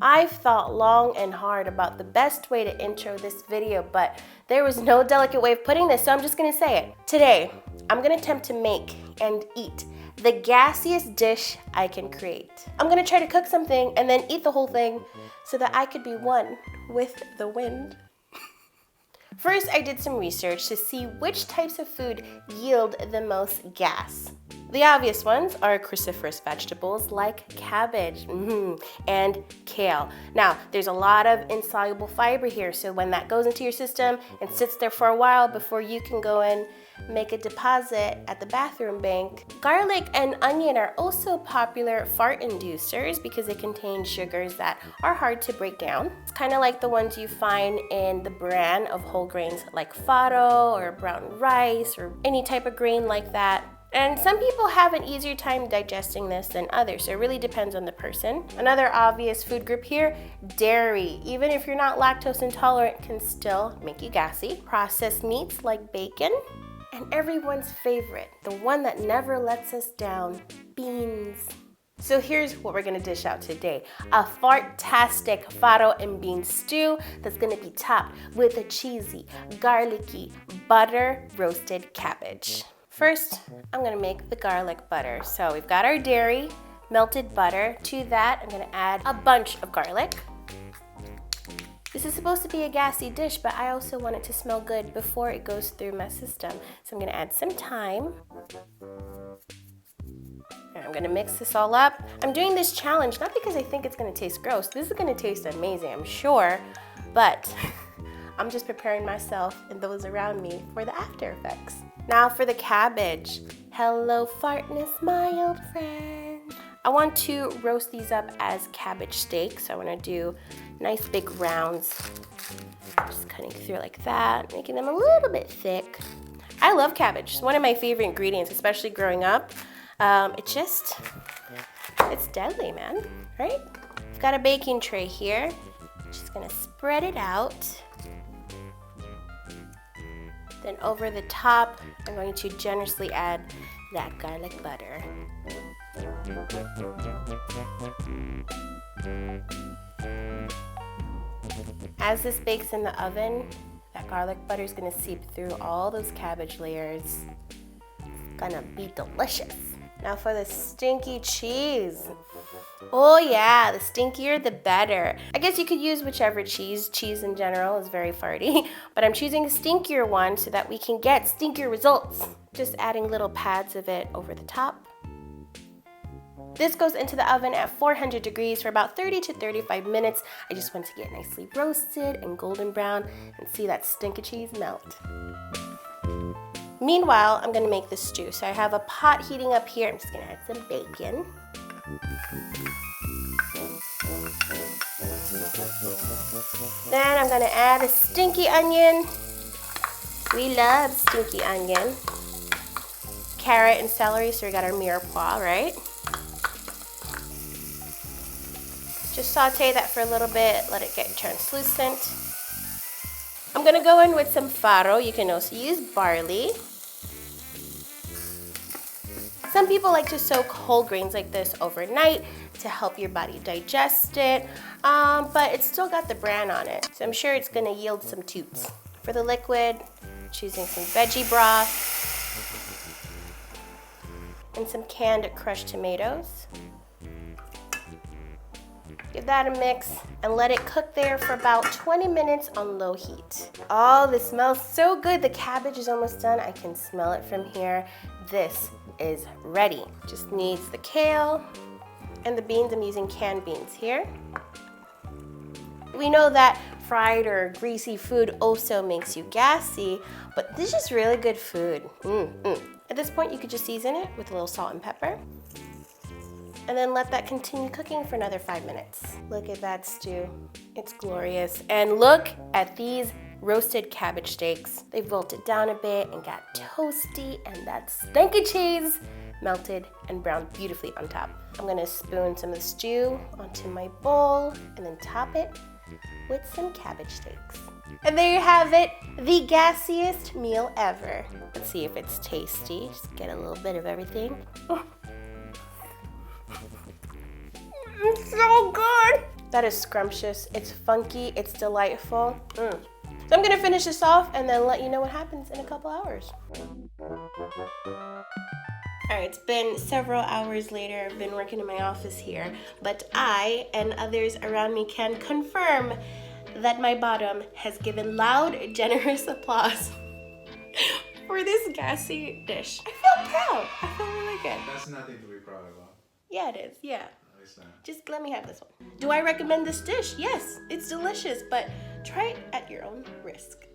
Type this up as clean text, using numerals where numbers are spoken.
I've thought long and hard about the best way to intro this video, but there was no delicate way of putting this, so I'm just gonna say it. Today, I'm gonna attempt to make and eat the gassiest dish I can create. I'm gonna try to cook something and then eat the whole thing so that I could be one with the wind. First, I did some research to see which types of food yield the most gas. The obvious ones are cruciferous vegetables like cabbage and kale. Now, there's a lot of insoluble fiber here, so when that goes into your system and sits there for a while before you can go and make a deposit at the bathroom bank. Garlic and onion are also popular fart inducers because they contain sugars that are hard to break down. It's kind of like the ones you find in the bran of whole grains like farro or brown rice or any type of grain like that. And some people have an easier time digesting this than others, so it really depends on the person. Another obvious food group here, dairy. Even if you're not lactose intolerant, can still make you gassy. Processed meats like bacon. And everyone's favorite, the one that never lets us down, beans. So here's what we're gonna dish out today. A fartastic farro and bean stew that's gonna be topped with a cheesy, garlicky, butter roasted cabbage. First, I'm gonna make the garlic butter. So we've got our dairy, melted butter. To that, I'm gonna add a bunch of garlic. This is supposed to be a gassy dish, but I also want it to smell good before it goes through my system. So I'm gonna add some thyme. And I'm gonna mix this all up. I'm doing this challenge not because I think it's gonna taste gross. This is gonna taste amazing, I'm sure, but I'm just preparing myself and those around me for the after effects. Now for the cabbage. Hello, fartness, my old friend. I want to roast these up as cabbage steaks. So I want to do nice big rounds. Just cutting through like that, making them a little bit thick. I love cabbage. It's one of my favorite ingredients, especially growing up. It's deadly, man, right? I've got a baking tray here. Just gonna spread it out. Then over the top, I'm going to generously add that garlic butter. As this bakes in the oven, that garlic butter is gonna seep through all those cabbage layers. It's gonna be delicious. Now for the stinky cheese. Oh yeah, the stinkier the better. I guess you could use whichever cheese. Cheese in general is very farty, but I'm choosing a stinkier one so that we can get stinkier results. Just adding little pads of it over the top. This goes into the oven at 400 degrees for about 30 to 35 minutes. I just want to get nicely roasted and golden brown and see that stinky cheese melt. Meanwhile, I'm gonna make the stew. So I have a pot heating up here. I'm just gonna add some bacon. Then I'm gonna add a stinky onion. We love stinky onion. Carrot and celery, so we got our mirepoix, right? Just saute that for a little bit, let it get translucent. I'm gonna go in with some farro. You can also use barley. Some people like to soak whole grains like this overnight to help your body digest it, but it's still got the bran on it, so I'm sure it's gonna yield some toots. For the liquid, choosing some veggie broth and some canned crushed tomatoes. Give that a mix and let it cook there for about 20 minutes on low heat. Oh, this smells so good. The cabbage is almost done. I can smell it from here. This is ready. Just needs the kale and the beans. I'm using canned beans here. We know that fried or greasy food also makes you gassy, but this is really good food. At this point, you could just season it with a little salt and pepper. And then let that continue cooking for another 5 minutes. Look at that stew. It's glorious. And look at these roasted cabbage steaks. They've wilted down a bit and got toasty, and that stinky cheese melted and browned beautifully on top. I'm gonna spoon some of the stew onto my bowl and then top it with some cabbage steaks. And there you have it, the gassiest meal ever. Let's see if it's tasty. Just get a little bit of everything. It's so good. That is scrumptious. It's funky, it's delightful. So I'm gonna finish this off and then let you know what happens in a couple hours. All right, it's been several hours later. I've been working in my office here, but I and others around me can confirm that my bottom has given loud, generous applause for this gassy dish. I feel proud. I feel really good. That's nothing to be proud about. Yeah, it is. Yeah. No, it's not. Just let me have this one. Do I recommend this dish? Yes, it's delicious, but try it at your own risk.